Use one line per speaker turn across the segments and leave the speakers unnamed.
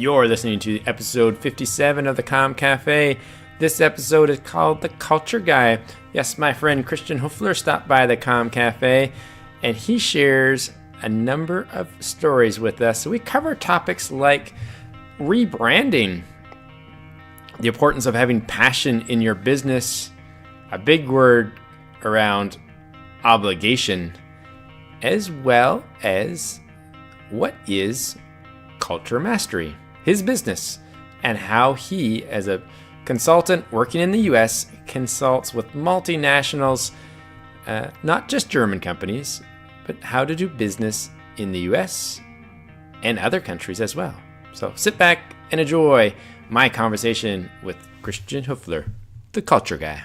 You're listening to episode 57 of the Comm Cafe. This episode is called The Culture Guy. Yes, my friend Christian Hoefler stopped by the Comm Cafe, and he shares a number of stories with us. So we cover topics like rebranding, the importance of having passion in your business, a big word around obligation, as well as what is culture mastery, his business, and how he, as a consultant working in the US, consults with multinationals, not just German companies, but how to do business in the US and other countries as well. So sit back and enjoy my conversation with Christian Hoefler, the culture guy.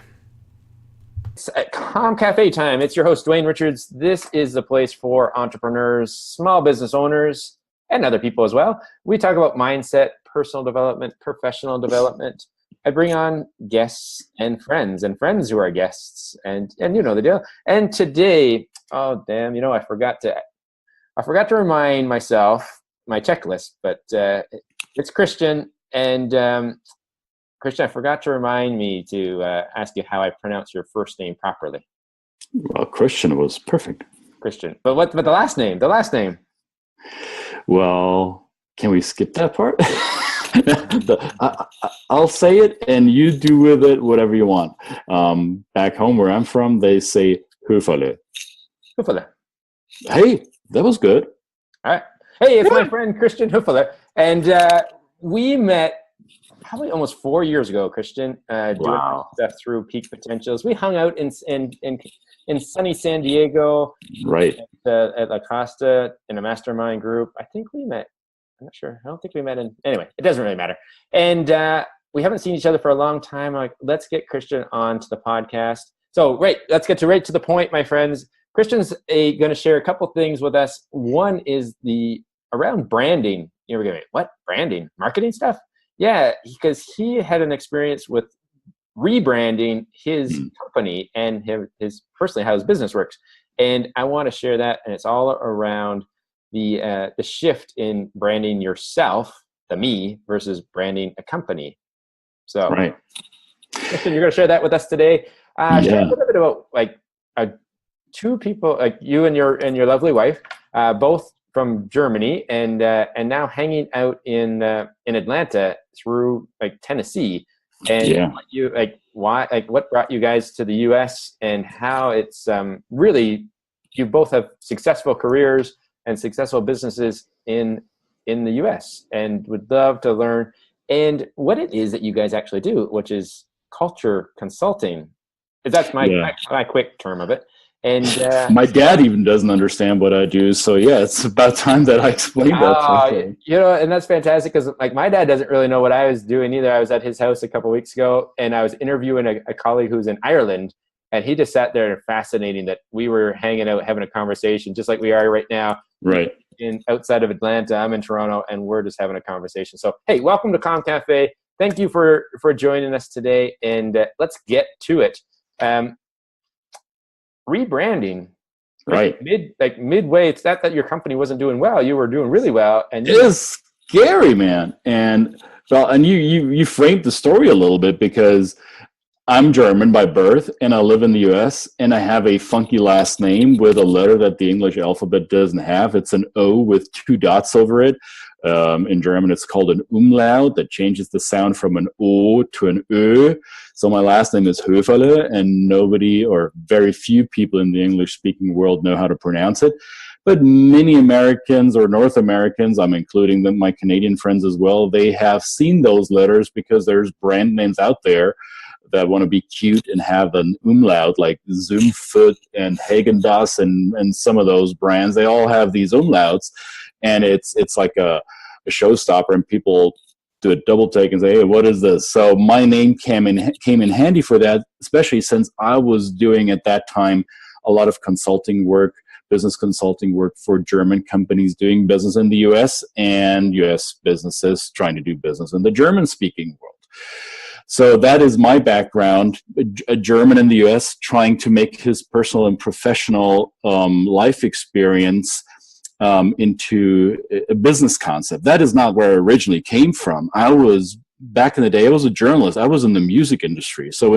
It's at Comm Cafe time. It's your host, Dwayne Richards. This is the place for entrepreneurs, small business owners, and other people as well. We talk about mindset, personal development, professional development. I bring on guests and friends who are guests, and you know the deal. And today, oh damn, I forgot to remind myself my checklist, but it's Christian, and Christian, I forgot to remind me to ask you how I pronounce your first name properly.
Well, Christian was perfect.
Christian, but the last name? The last name.
Well, can we skip that part? I'll say it, and you do with it whatever you want. Back home where I'm from, they say Höferle.
Höferle.
Hey, that was good.
All right. Hey, it's my friend Christian Höferle, and we met probably almost 4 years ago, Christian. Doing stuff through Peak Potentials. We hung out in sunny San Diego,
right?
At La Costa in a mastermind group. I think we met. I'm not sure. I don't think we met anyway, it doesn't really matter. And we haven't seen each other for a long time. I'm like, let's get Christian on to the podcast. So let's get right to the point, my friends. Christian's going to share a couple things with us. One is around branding. We're going, what? Branding? Marketing stuff? Yeah, because he had an experience with rebranding his company and his personally how his business works. And I want to share that, and it's all around the shift in branding yourself, the me, versus branding a company. So,
right.
Christian, you're going to share that with us today. Share a little bit about two people, like you and your lovely wife, both from Germany, and now hanging out in Atlanta through Tennessee. And what brought you guys to the U.S. and how it's really, you both have successful careers and successful businesses in the U.S. and would love to learn and what it is that you guys actually do, which is culture consulting. That's my quick term of it. And
my dad even doesn't understand what I do. So yeah, it's about time that I explain that.
And that's fantastic because my dad doesn't really know what I was doing either. I was at his house a couple of weeks ago, and I was interviewing a colleague who's in Ireland, and he just sat there, fascinating that we were hanging out, having a conversation, just like we are right now.
Right.
Outside of Atlanta, I'm in Toronto, and we're just having a conversation. So hey, welcome to Comm Cafe. Thank you for joining us today, and let's get to it. Rebranding,
right?
Midway, it's not that your company wasn't doing well; you were doing really well, and
it is scary, man. And you framed the story a little bit because I'm German by birth, and I live in the U.S., and I have a funky last name with a letter that the English alphabet doesn't have. It's an O with 2 dots over it. In German, it's called an umlaut that changes the sound from an O to an Ö. So my last name is Höferle, and nobody or very few people in the English-speaking world know how to pronounce it. But many Americans or North Americans, I'm including them, my Canadian friends as well, they have seen those letters because there's brand names out there that want to be cute and have an umlaut, like Zoomfoot and Häagen-Dazs and some of those brands. They all have these umlauts, and it's like a showstopper, and people do a double take and say, hey, what is this? So my name came in handy for that, especially since I was doing at that time a lot of consulting work, business consulting work for German companies doing business in the US and US businesses trying to do business in the German-speaking world. So that is my background, a German in the US trying to make his personal and professional life experience into a business concept. That is not where I originally came from. Back in the day, I was a journalist. I was in the music industry. So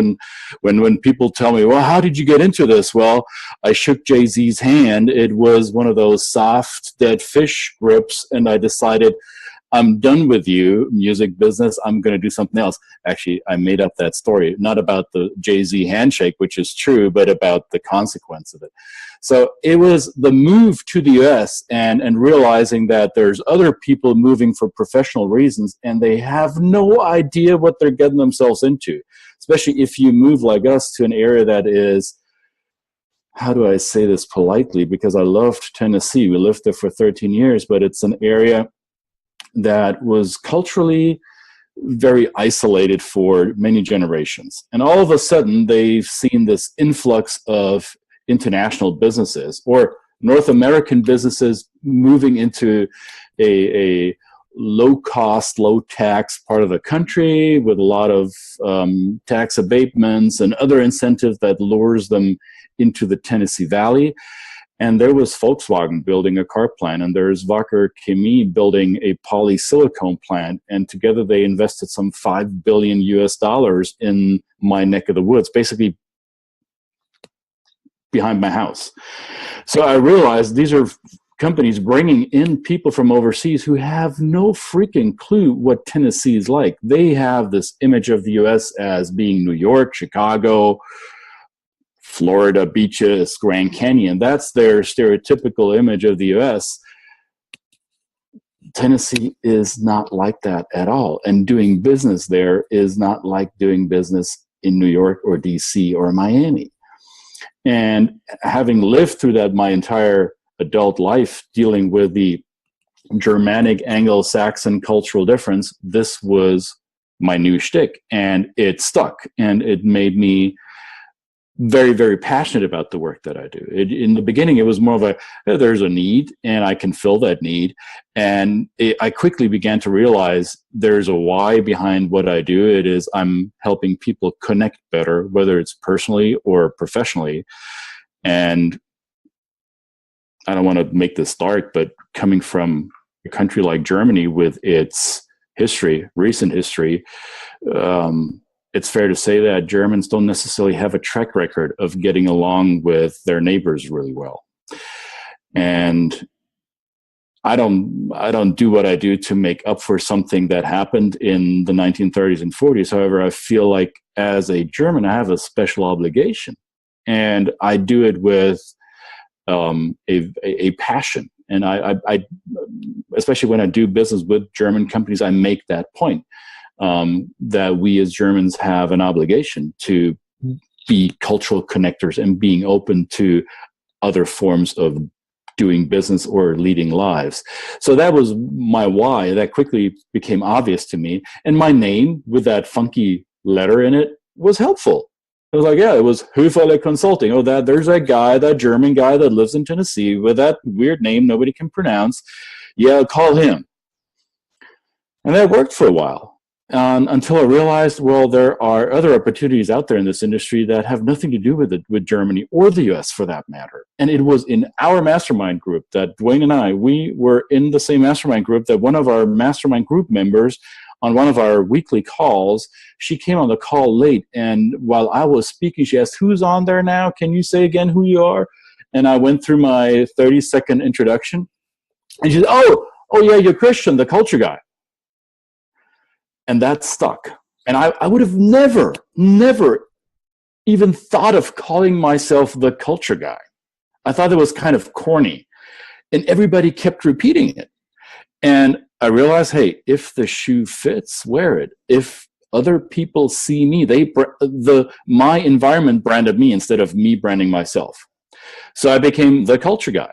when people tell me, well, how did you get into this? Well, I shook Jay-Z's hand. It was one of those soft, dead fish grips, and I decided, I'm done with you, music business. I'm going to do something else. Actually, I made up that story, not about the Jay-Z handshake, which is true, but about the consequence of it. So it was the move to the US and realizing that there's other people moving for professional reasons and they have no idea what they're getting themselves into, especially if you move like us to an area that is, how do I say this politely? Because I loved Tennessee. We lived there for 13 years, but it's an area that was culturally very isolated for many generations. And all of a sudden, they've seen this influx of international businesses or North American businesses moving into a low-cost, low-tax part of the country with a lot of tax abatements and other incentives that lures them into the Tennessee Valley. And there was Volkswagen building a car plant, and there's Wacker Chemie building a polysilicon plant, and together they invested some $5 billion in my neck of the woods, basically behind my house. So I realized these are companies bringing in people from overseas who have no freaking clue what Tennessee is like. They have this image of the U.S. as being New York, Chicago, Florida beaches, Grand Canyon. That's their stereotypical image of the U.S. Tennessee is not like that at all. And doing business there is not like doing business in New York or D.C. or Miami. And having lived through that my entire adult life, dealing with the Germanic Anglo-Saxon cultural difference, this was my new shtick. And it stuck. And it made me very, very passionate about the work that I do. In the beginning, it was more of there's a need and I can fill that need. And I quickly began to realize there's a why behind what I do. It is I'm helping people connect better, whether it's personally or professionally. And I don't want to make this dark, but coming from a country like Germany with its history, recent history, it's fair to say that Germans don't necessarily have a track record of getting along with their neighbors really well. And I don't do what I do to make up for something that happened in the 1930s and 40s. However, I feel like as a German, I have a special obligation, and I do it with a passion. And I especially when I do business with German companies, I make that point. That we as Germans have an obligation to be cultural connectors and being open to other forms of doing business or leading lives. So that was my why. That quickly became obvious to me. And my name with that funky letter in it was helpful. I was like, yeah, it was Höferle Consulting. Oh, there's that guy, that German guy that lives in Tennessee with that weird name nobody can pronounce. Yeah, I'll call him. And that worked for a while. Until I realized, well, there are other opportunities out there in this industry that have nothing to do with Germany or the US for that matter. And it was in our mastermind group that Dwayne and I, we were in the same mastermind group that one of our mastermind group members on one of our weekly calls, she came on the call late. And while I was speaking, she asked, who's on there now? Can you say again who you are? And I went through my 30-second introduction. And she said, oh yeah, you're Christian, the culture guy. And that stuck. And I would have never even thought of calling myself the culture guy. I thought it was kind of corny. And everybody kept repeating it. And I realized, hey, if the shoe fits, wear it. If other people see me, my environment branded me instead of me branding myself. So I became the culture guy.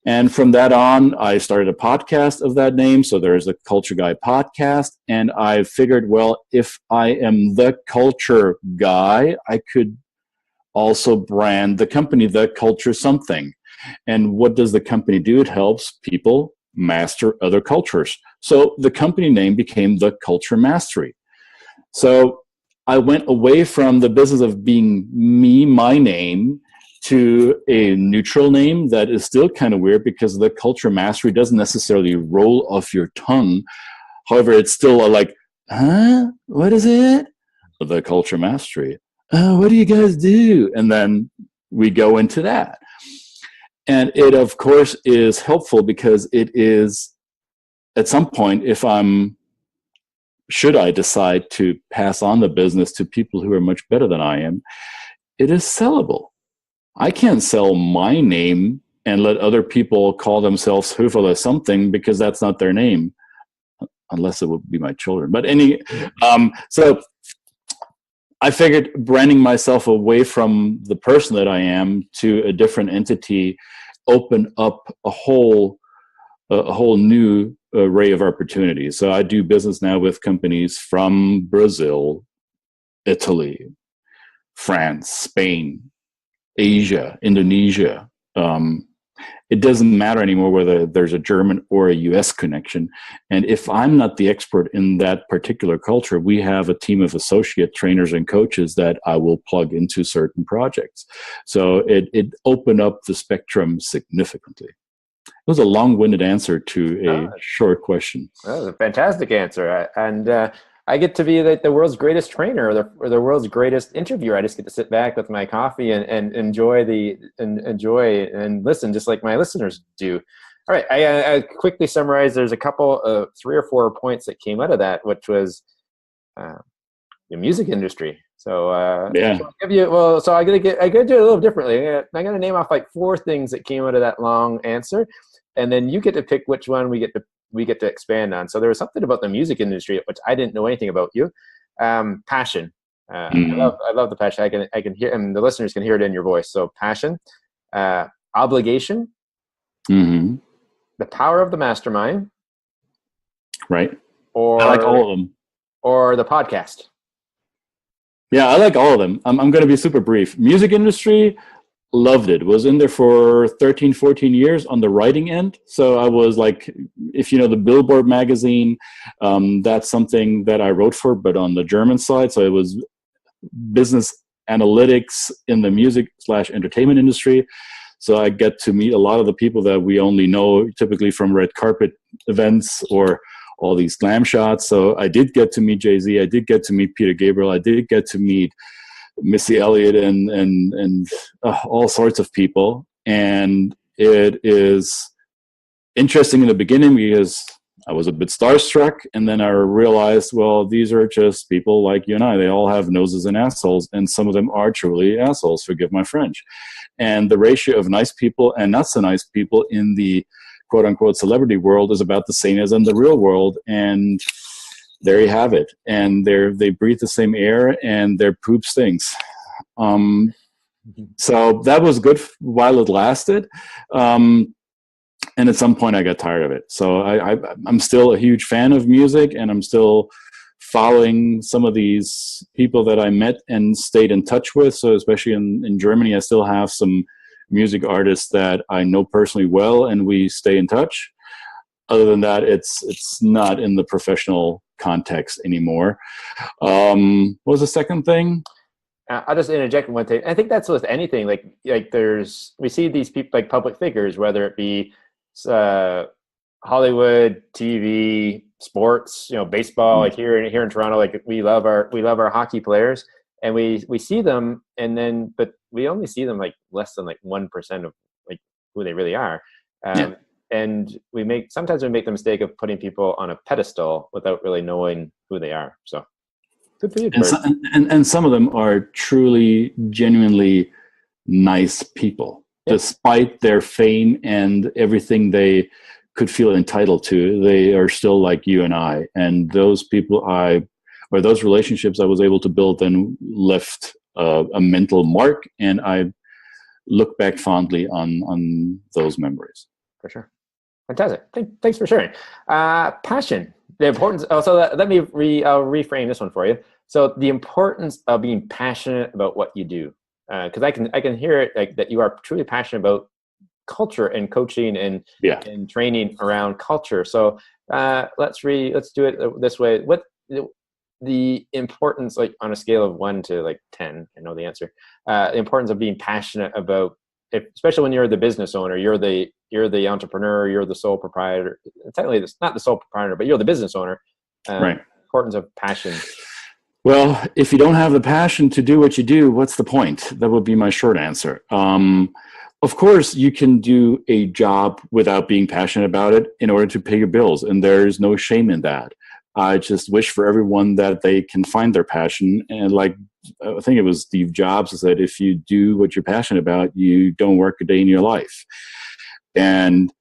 And from that on, I started a podcast of that name. So there's a Culture Guy podcast. And I figured, well, if I am the culture guy, I could also brand the company, the culture something. And what does the company do? It helps people master other cultures. So the company name became the Culture Mastery. So I went away from the business of being me, my name, to a neutral name that is still kind of weird because the culture mastery doesn't necessarily roll off your tongue. However, it's still like, huh? What is it? The culture mastery. Oh, what do you guys do? And then we go into that. And it, of course, is helpful because it is, at some point, should I decide to pass on the business to people who are much better than I am, it is sellable. I can't sell my name and let other people call themselves Höferle something because that's not their name, unless it would be my children. But so I figured branding myself away from the person that I am to a different entity opened up a whole new array of opportunities. So I do business now with companies from Brazil, Italy, France, Spain, Asia, Indonesia. It doesn't matter anymore whether there's a German or a US connection. And if I'm not the expert in that particular culture, we have a team of associate trainers and coaches that I will plug into certain projects. So it opened up the spectrum significantly. It was a long-winded answer to a short question.
That was a fantastic answer. And I get to be the world's greatest trainer or the world's greatest interviewer. I just get to sit back with my coffee and enjoy and listen, just like my listeners do. All right, I quickly summarize. There's a couple of 3 or 4 points that came out of that, which was the music industry. So
yeah.
So I gotta do it a little differently. I gotta name off like 4 things that came out of that long answer, and then you get to pick which one we get to expand on. So there was something about the music industry which I didn't know anything about you. Passion. I love the passion. I can hear, and the listeners can hear it in your voice. So passion, obligation,
mm-hmm.
the power of the mastermind,
right?
Or
I like all of them.
Or the podcast.
Yeah, I like all of them. I'm going to be super brief. Music industry, loved it. Was in there for 13, 14 years on the writing end. So I was like, if you know the Billboard magazine, that's something that I wrote for, but on the German side. So it was business analytics in the music/entertainment industry. So I get to meet a lot of the people that we only know typically from red carpet events or all these glam shots. So I did get to meet Jay-Z. I did get to meet Peter Gabriel. I did get to meet Missy Elliott and all sorts of people. And it is interesting in the beginning because I was a bit starstruck. And then I realized, well, these are just people like you and I. They all have noses and assholes. And some of them are truly assholes, forgive my French. And the ratio of nice people and not so nice people in the quote unquote celebrity world is about the same as in the real world. And there you have it. And they breathe the same air and their poop stinks. So that was good while it lasted. And at some point I got tired of it. So I'm still a huge fan of music, and I'm still following some of these people that I met and stayed in touch with. So especially in Germany, I still have some music artists that I know personally well, and we stay in touch. Other than that, it's not in the professional context anymore. What was the second thing?
I'll just interject one thing. I think that's with anything. Like we see these people like public figures, whether it be Hollywood, TV, sports, baseball. Like here in Toronto, like we love our hockey players, and we see them, but we only see them like less than like 1% of like who they really are. And sometimes we make the mistake of putting people on a pedestal without really knowing who they are. So good for you.
And some of them are truly, genuinely nice people, despite their fame and everything they could feel entitled to. They are still like you and I. And those people those relationships I was able to build then left a mental mark, and I look back fondly on those memories.
For sure. Fantastic. Thanks for sharing. Passion, the importance. Also, let me I'll reframe this one for you. So the importance of being passionate about what you do, because I can hear it like that you are truly passionate about culture and coaching and training around culture. So let's do it this way. the importance, like on a scale of 1 to like 10, I know the answer, the importance of being passionate about, especially when you're the business owner, you're the entrepreneur, you're the sole proprietor. Technically, it's not the sole proprietor, but you're the business owner.
Right.
Importance of passion.
Well, if you don't have the passion to do what you do, what's the point? That would be my short answer. Of course, you can do a job without being passionate about it in order to pay your bills, and there's no shame in that. I just wish for everyone that they can find their passion. And like, I think it was Steve Jobs who said, if you do what you're passionate about, you don't work a day in your life. And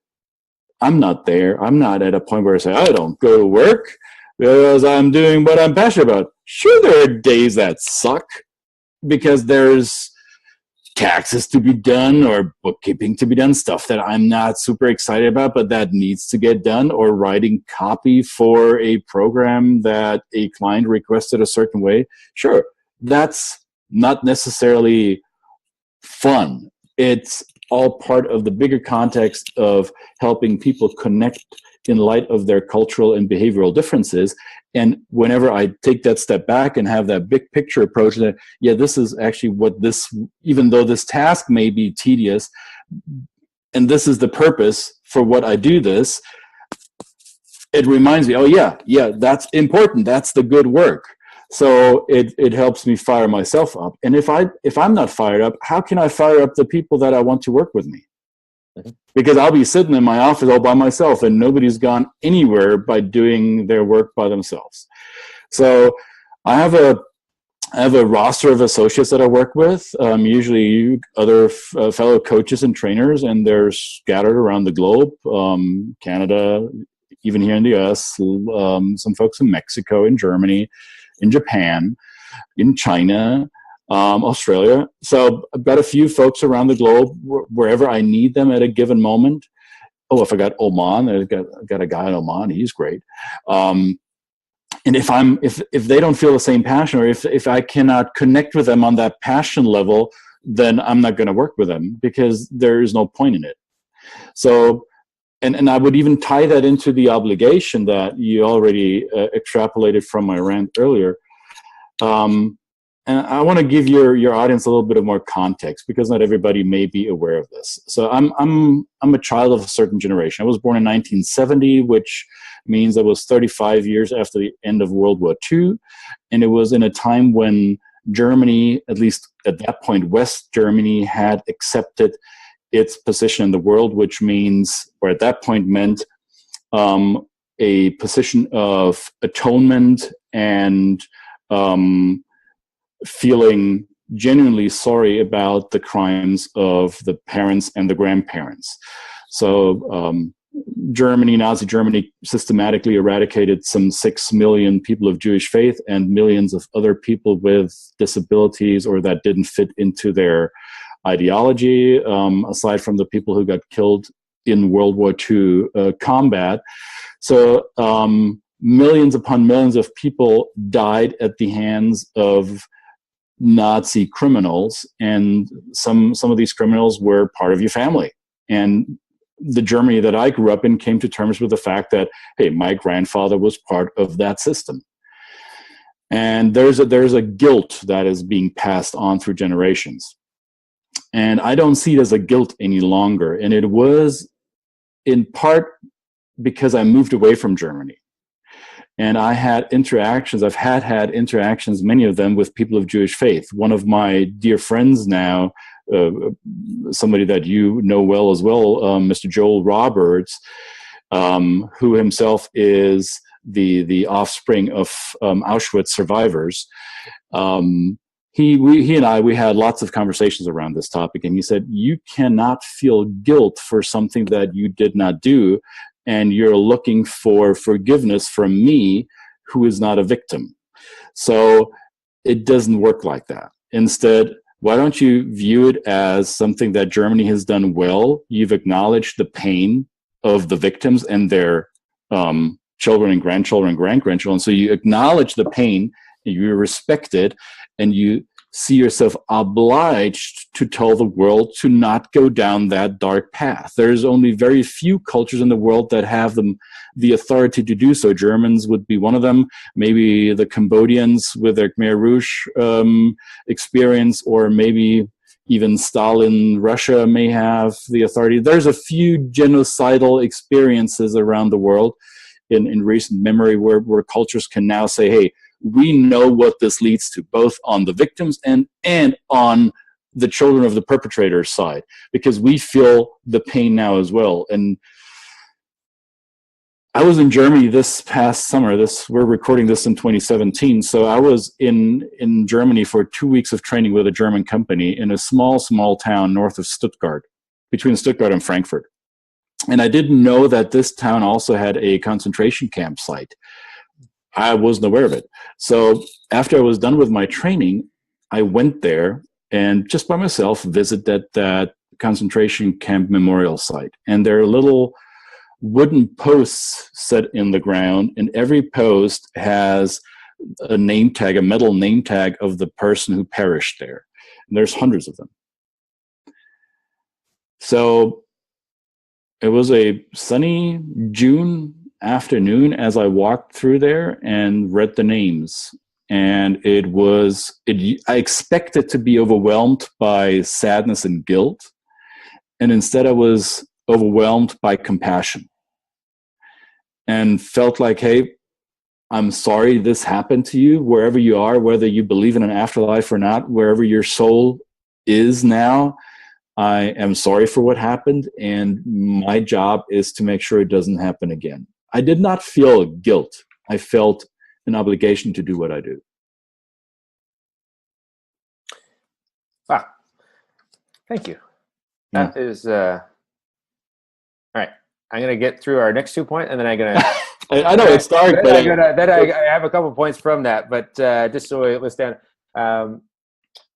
I'm not there. I'm not at a point where I say, I don't go to work because I'm doing what I'm passionate about. Sure, there are days that suck because there's taxes to be done or bookkeeping to be done, stuff that I'm not super excited about, but that needs to get done, or writing copy for a program that a client requested a certain way. Sure, that's not necessarily fun. It's all part of the bigger context of helping people connect in light of their cultural and behavioral differences. And whenever I take that step back and have that big picture approach, that, yeah, this is actually what this, even though this task may be tedious, and this is the purpose for what I do this, it reminds me, oh yeah, that's important. That's the good work. So it helps me fire myself up. And if I'm not fired up, how can I fire up the people that I want to work with me? Because I'll be sitting in my office all by myself and nobody's gone anywhere by doing their work by themselves. So I have a roster of associates that I work with, usually other fellow coaches and trainers, and they're scattered around the globe, Canada, even here in the US, some folks in Mexico, in Germany, in Japan, in China, Australia. So I've got a few folks around the globe wherever I need them at a given moment. Oh, if I got Oman, I've got a guy in Oman. He's great. And if they don't feel the same passion, or if I cannot connect with them on that passion level, then I'm not going to work with them because there is no point in it. So, and I would even tie that into the obligation that you already extrapolated from my rant earlier. And I want to give your audience a little bit of more context because not everybody may be aware of this. So I'm a child of a certain generation. I was born in 1970, which means I was 35 years after the end of World War II. And it was in a time when Germany, at least at that point, West Germany, had accepted its position in the world, which means, or at that point meant, a position of atonement and feeling genuinely sorry about the crimes of the parents and the grandparents. So Nazi Germany systematically eradicated some 6 million people of Jewish faith and millions of other people with disabilities or that didn't fit into their ideology, aside from the people who got killed in World War II combat. So millions upon millions of people died at the hands of Nazi criminals, and some of these criminals were part of your family. And the Germany that I grew up in came to terms with the fact that, hey, my grandfather was part of that system. And there's a guilt that is being passed on through generations. And I don't see it as a guilt any longer. And it was in part because I moved away from Germany. And I had interactions, I've had interactions, many of them with people of Jewish faith. One of my dear friends now, somebody that you know well as well, Mr. Joel Roberts, who himself is the offspring of Auschwitz survivors. He and I had lots of conversations around this topic, and he said, you cannot feel guilt for something that you did not do, and you're looking for forgiveness from me, who is not a victim. So it doesn't work like that. Instead, why don't you view it as something that Germany has done well? You've acknowledged the pain of the victims and their children and grandchildren and great-grandchildren. So you acknowledge the pain, and you respect it, and you see yourself obliged to tell the world to not go down that dark path. There's only very few cultures in the world that have the authority to do so. Germans would be one of them, maybe the Cambodians with their Khmer Rouge experience, or maybe even Stalin, Russia may have the authority. There's a few genocidal experiences around the world in recent memory where cultures can now say, hey, we know what this leads to, both on the victims and on the children of the perpetrator's side, because we feel the pain now as well. And I was in Germany this past summer. We're recording this in 2017. So I was in Germany for 2 weeks of training with a German company in a small town north of Stuttgart, between Stuttgart and Frankfurt. And I didn't know that this town also had a concentration camp site. I wasn't aware of it. So after I was done with my training, I went there and just by myself visited that concentration camp memorial site. And there are little wooden posts set in the ground, and every post has a name tag, a metal name tag of the person who perished there. And there's hundreds of them. So it was a sunny June afternoon as I walked through there and read the names. And I expected to be overwhelmed by sadness and guilt. And instead I was overwhelmed by compassion and felt like, hey, I'm sorry this happened to you, wherever you are, whether you believe in an afterlife or not, wherever your soul is now. I am sorry for what happened, and my job is to make sure it doesn't happen again. I did not feel guilt. I felt an obligation to do what I do.
Wow. Thank you. That is, all right. I'm going to get through our next 2 points, and then I'm going to...
I know it's dark, but...
I have a couple points from that, but just so I list down. I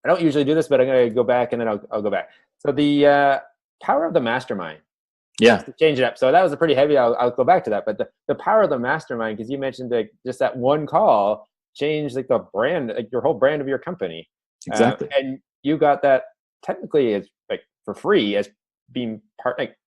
don't usually do this, but I'm going to go back, and then I'll go back. So the power of the mastermind.
Yeah.
To change it up. So that was a pretty heavy, I'll go back to that. But the power of the mastermind, because you mentioned that just that one call changed like the brand, like your whole brand of your company.
Exactly.
And you got that technically as like for free as being part, like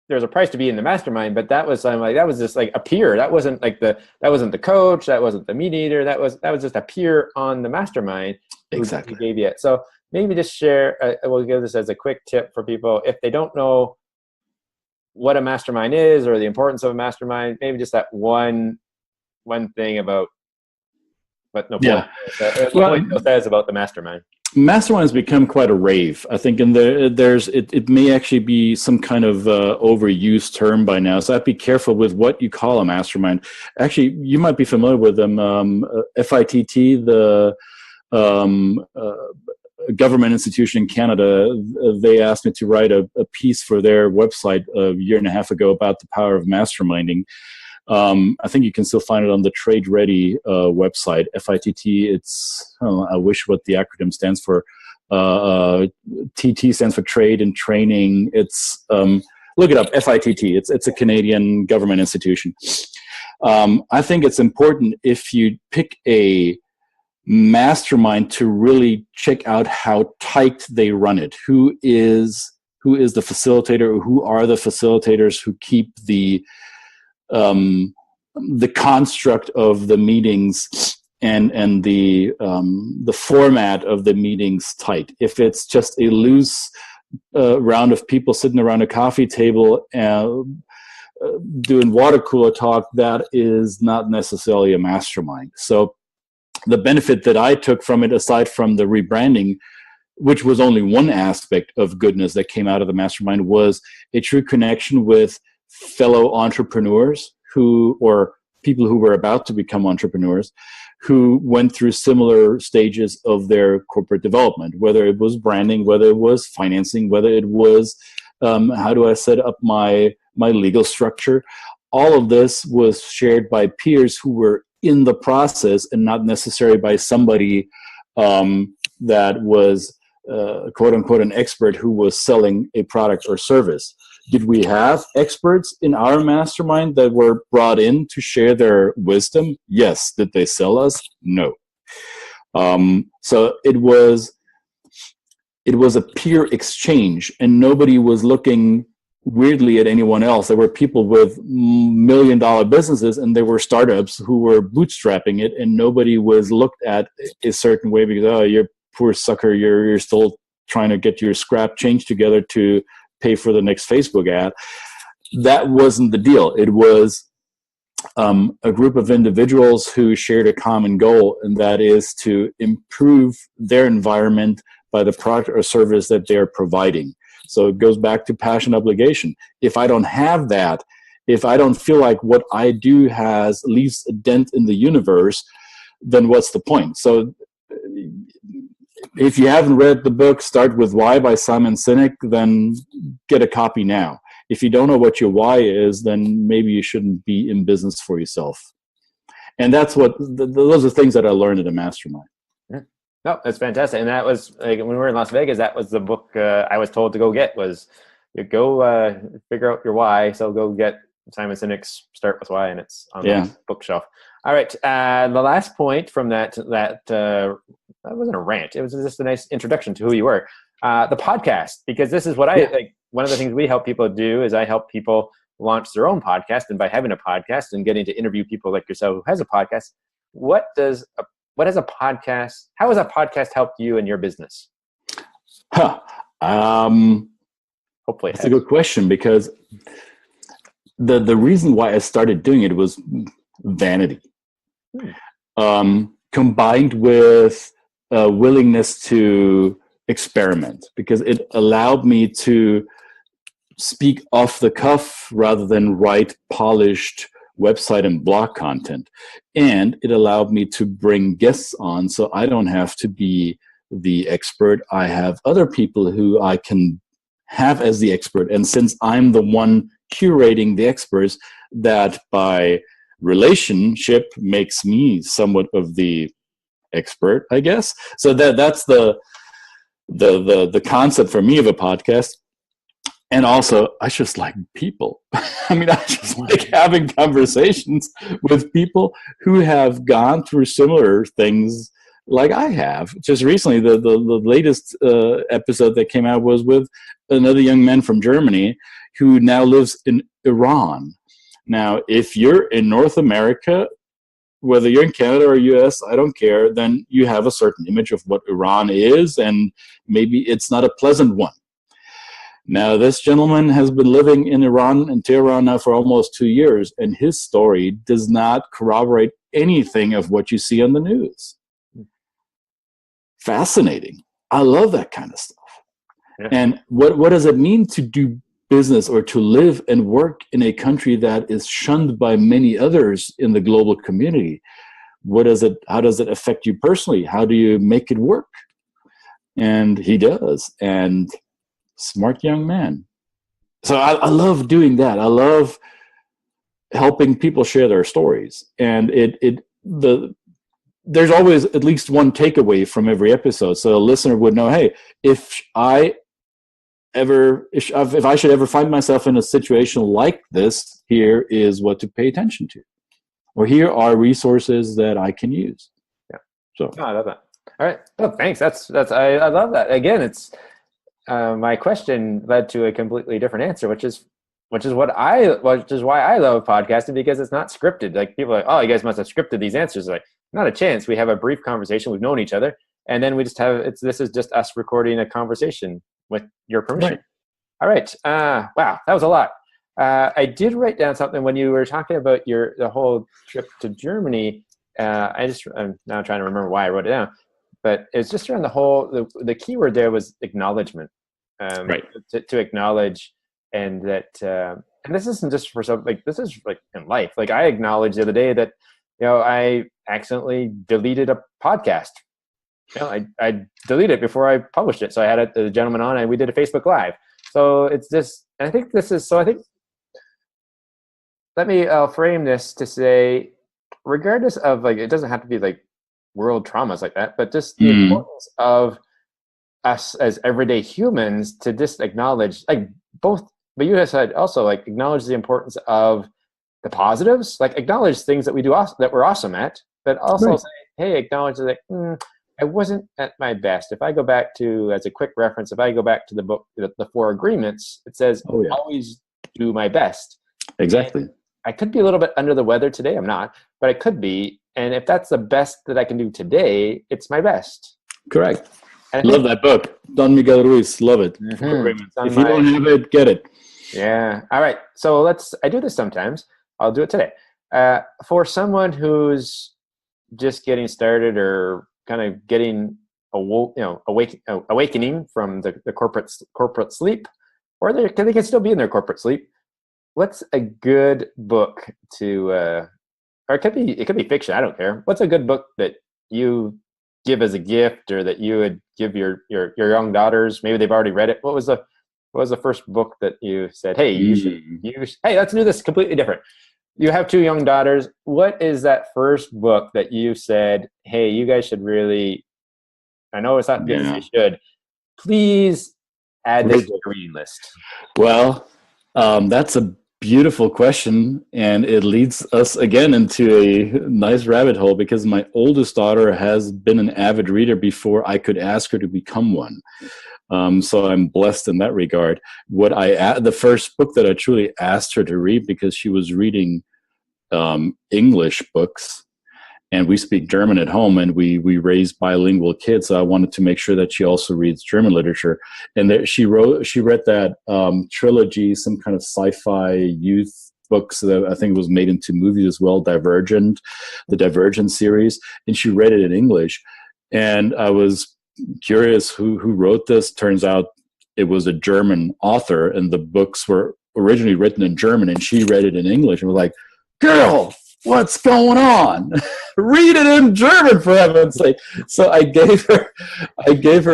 there's a price to be in the mastermind, but that was just like a peer. That wasn't that wasn't the coach, that wasn't the mediator, that was just a peer on the mastermind.
Exactly.
Who gave you it. So maybe just share, we'll give this as a quick tip for people if they don't know what a mastermind is or the importance of a mastermind, maybe just that one thing about what Napoleon says about the mastermind.
Mastermind has become quite a rave, I think, and it may actually be some kind of overused term by now. So I'd be careful with what you call a mastermind. Actually, you might be familiar with them. FITT, the government institution in Canada, they asked me to write a piece for their website a year and a half ago about the power of masterminding. I think you can still find it on the Trade Ready website. FITT, I wish what the acronym stands for. TT stands for Trade and Training. It's look it up, FITT. It's a Canadian government institution. I think it's important if you pick a mastermind to really check out how tight they run it. Who is the facilitator? Who are the facilitators who keep the construct of the meetings and the format of the meetings tight? If it's just a loose round of people sitting around a coffee table doing water cooler talk, that is not necessarily a mastermind. So the benefit that I took from it, aside from the rebranding, which was only one aspect of goodness that came out of the mastermind, was a true connection with fellow entrepreneurs or people who were about to become entrepreneurs, who went through similar stages of their corporate development, whether it was branding, whether it was financing, whether it was how do I set up my legal structure. All of this was shared by peers who were in the process and not necessarily by somebody that was quote unquote an expert who was selling a product or service. Did we have experts in our mastermind that were brought in to share their wisdom? Yes. Did they sell us? No. So it was a peer exchange, and nobody was looking weirdly at anyone else. There were people with $1 million businesses, and there were startups who were bootstrapping it, and nobody was looked at a certain way because, oh, you're poor sucker, you're still trying to get your scrap change together to pay for the next Facebook ad. That wasn't the deal. It was a group of individuals who shared a common goal, and that is to improve their environment by the product or service that they're providing. So it goes back to passion obligation. If I don't have that, if I don't feel like what I do leaves a dent in the universe, then what's the point? So if you haven't read the book Start With Why by Simon Sinek, then get a copy now. If you don't know what your why is, then maybe you shouldn't be in business for yourself. And that's those are things that I learned at a mastermind.
No, that's fantastic. And that was, like, when we were in Las Vegas, that was the book I was told to go get, was you go figure out your why. So go get Simon Sinek's Start With Why, and it's on the bookshelf. All right. The last point from that wasn't a rant. It was just a nice introduction to who you were. The podcast, because this is what I like. One of the things we help people do is I help people launch their own podcast. And by having a podcast and getting to interview people like yourself who has a podcast, how has a podcast helped you in your business?
Hopefully that's a good question, because the reason why I started doing it was vanity, combined with a willingness to experiment, because it allowed me to speak off the cuff rather than write polished website and blog content. And it allowed me to bring guests on, so I don't have to be the expert. I have other people who I can have as the expert. And since I'm the one curating the experts, that by relationship makes me somewhat of the expert, I guess. So that's the concept for me of a podcast. And also, I just like people. I mean, I just like having conversations with people who have gone through similar things like I have. Just recently, the latest episode that came out was with another young man from Germany who now lives in Iran. Now, if you're in North America, whether you're in Canada or US, I don't care, then you have a certain image of what Iran is, and maybe it's not a pleasant one. Now, this gentleman has been living in Iran and Tehran now for almost 2 years, and his story does not corroborate anything of what you see on the news. Fascinating. I love that kind of stuff. Yeah. And what does it mean to do business or to live and work in a country that is shunned by many others in the global community? How does it affect you personally? How do you make it work? And he does. And smart young man. So I love doing that. I love helping people share their stories. And there's always at least one takeaway from every episode. So a listener would know, hey, if I should ever find myself in a situation like this, here is what to pay attention to. Or here are resources that I can use.
Yeah. So I love that. All right. Oh, thanks. I love that. Again, it's my question led to a completely different answer, which is why I love podcasting, because it's not scripted. Like, people are like, oh, you guys must have scripted these answers. Like, not a chance. We have a brief conversation. We've known each other, and then we just this is just us recording a conversation with your permission. Right. All right. Wow, that was a lot. I did write down something when you were talking about the whole trip to Germany. I'm now trying to remember why I wrote it down, but it's just around the key word there was acknowledgement. Right. To acknowledge, and that, and this isn't just for something, like, this is like in life. Like, I acknowledged the other day that, I accidentally deleted a podcast. I deleted it before I published it. So I had the gentleman on, and we did a Facebook Live. So it's this, and I think I'll frame this to say, regardless of, like, it doesn't have to be like world traumas like that, but just the importance of us as everyday humans to just acknowledge, like, both, but you said also, like, acknowledge the importance of the positives, like, acknowledge things that we do that we're awesome at, but also say, hey, acknowledge that I wasn't at my best. If I go back to, as a quick reference, if I go back to the book, the Four Agreements, it says,
Oh, yeah.
always do my best.
Exactly.
And I could be a little bit under the weather today. I'm not, but I could be. And if that's the best that I can do today, it's my best.
Correct.
And
Love that book. Don Miguel Ruiz. Love it. If you don't have it, get it.
Yeah. All right. So I do this sometimes. I'll do it today. For someone who's just getting started or kind of getting awakening from the corporate sleep, or they can still be in their corporate sleep. What's a good book to, or it could be fiction. I don't care. What's a good book that you give as a gift, or that you would give your young daughters? Maybe they've already read it. What was the first book that you said, hey, hey, let's do this completely different? You have two young daughters. What is that first book that you said, hey, you guys should really, I know it's not good as you should, please add this to your reading list?
Well, that's a beautiful question, and it leads us again into a nice rabbit hole, because my oldest daughter has been an avid reader before I could ask her to become one. So I'm blessed in that regard. The first book that I truly asked her to read, because she was reading English books, and we speak German at home, and we raise bilingual kids. So I wanted to make sure that she also reads German literature. And she read that trilogy, some kind of sci-fi youth books that I think was made into movies as well, the Divergent series, and she read it in English. And I was curious who wrote this. Turns out it was a German author, and the books were originally written in German, and she read it in English, and was like, girl, what's going on? Read it in German, for heaven's sake. So I gave her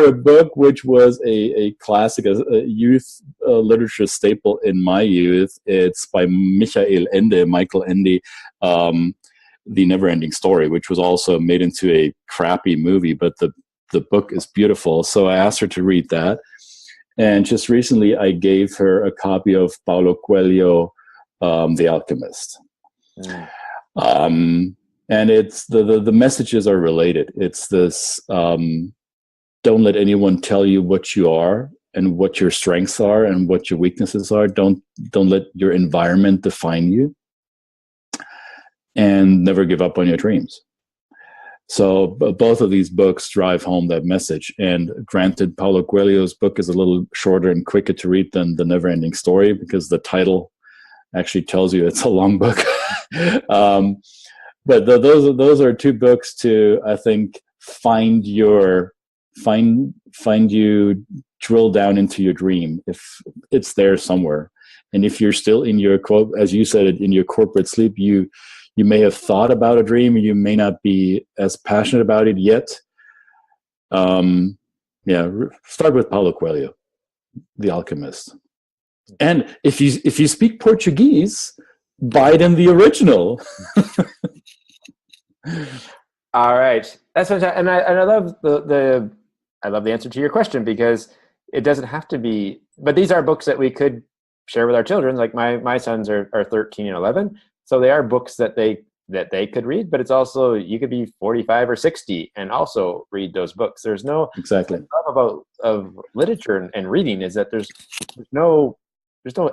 a book which was a classic, a youth literature staple in my youth. It's by Michael Ende, The Never-Ending Story, which was also made into a crappy movie, but the book is beautiful. So I asked her to read that. And just recently I gave her a copy of Paulo Coelho, The Alchemist. And it's the messages are related. It's this, don't let anyone tell you what you are and what your strengths are and what your weaknesses are. Don't let your environment define you, and never give up on your dreams. So both of these books drive home that message. And granted, Paulo Coelho's book is a little shorter and quicker to read than The Never-Ending Story, because the title actually tells you it's a long book. But those are two books to, I think, find you, drill down into your dream, if it's there somewhere. And if you're still in your, as you said, in your corporate sleep, you may have thought about a dream, you may not be as passionate about it yet. Start with Paulo Coelho, The Alchemist. And if you speak Portuguese, buy it in the original.
All right, that's fantastic. And I love I love the answer to your question, because it doesn't have to be. But these are books that we could share with our children. Like my sons are 13 and 11, so they are books that they could read. But it's also, you could be 45 or 60 and also read those books. There's no
exactly
love of literature and reading is that there's no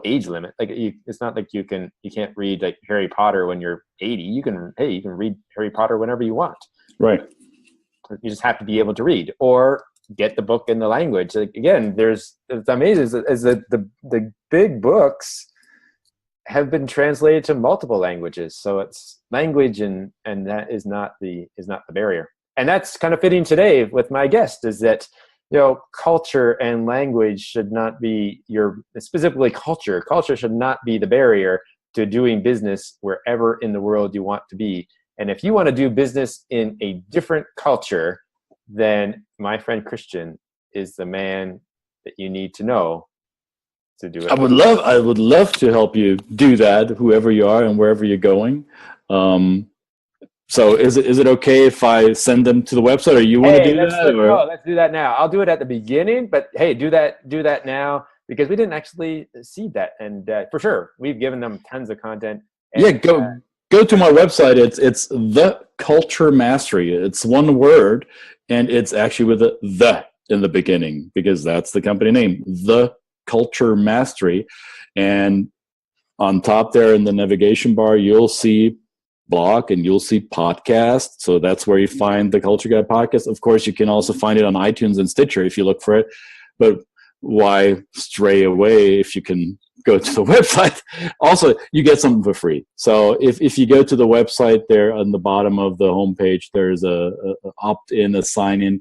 age limit. Like it's not like you can't read like Harry Potter when you're 80. You can read Harry Potter whenever you want.
Right.
You just have to be able to read or get the book in the language. Like, again, it's amazing is that the big books have been translated to multiple languages. So it's language and that is not the barrier. And that's kind of fitting today with my guest, is that culture and language should not be specifically culture. Culture should not be the barrier to doing business wherever in the world you want to be. And if you want to do business in a different culture, then my friend Christian is the man that you need to know to do it.
I would love to help you do that, whoever you are and wherever you're going. So is it okay if I send them to the website, or you want to do that?
No, let's do that now. I'll do it at the beginning, but hey, do that now, because we didn't actually see that. And for sure, we've given them tons of content. And,
go go to my website. It's The Culture Mastery. It's one word, and it's actually with the in the beginning because that's the company name, The Culture Mastery. And on top there in the navigation bar, you'll see blog and you'll see podcast. So that's where you find the Culture Guy podcast. Of course, you can also find it on iTunes and Stitcher if you look for it. But why stray away if you can go to the website? Also, you get something for free. So if you go to the website there on the bottom of the homepage, there's a opt-in, a sign-in,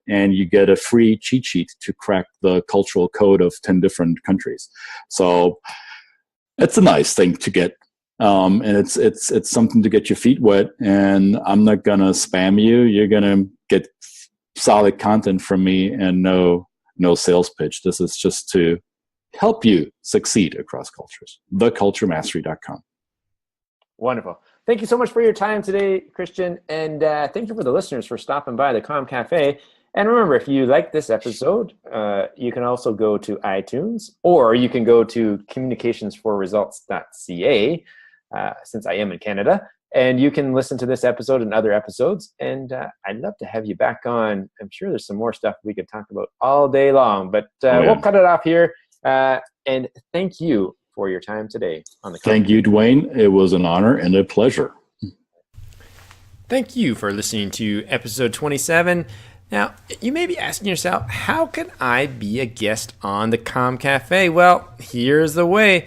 and you get a free cheat sheet to crack the cultural code of 10 different countries. So it's a nice thing to get. And it's something to get your feet wet. And I'm not gonna spam you. You're gonna get solid content from me and no sales pitch. This is just to help you succeed across cultures. TheCultureMastery.com.
Wonderful. Thank you so much for your time today, Christian. And thank you for the listeners for stopping by the Comm Cafe. And remember, if you like this episode, you can also go to iTunes, or you can go to communicationsforresults.ca, since I am in Canada, and you can listen to this episode and other episodes. And I'd love to have you back on. I'm sure there's some more stuff we could talk about all day long, but we'll cut it off here. And thank you for your time today on the Comm.
Thank you, Dwayne. It was an honor and a pleasure.
Thank you for listening to episode 27. Now, you may be asking yourself, how can I be a guest on the Comm Cafe? Well, here's the way.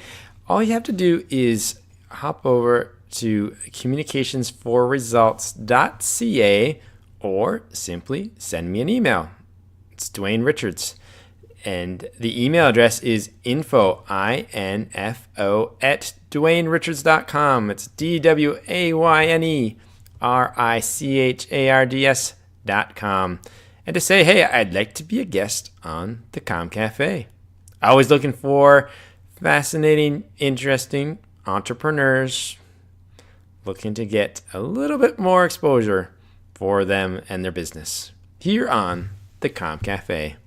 All you have to do is hop over to communicationsforresults.ca or simply send me an email. It's Dwayne Richards. And the email address is info, I-N-F-O, at DwayneRichards.com. It's DwayneRichards.com. And to say, hey, I'd like to be a guest on the Comm Cafe. Always looking for fascinating, interesting entrepreneurs looking to get a little bit more exposure for them and their business here on the Comm Cafe.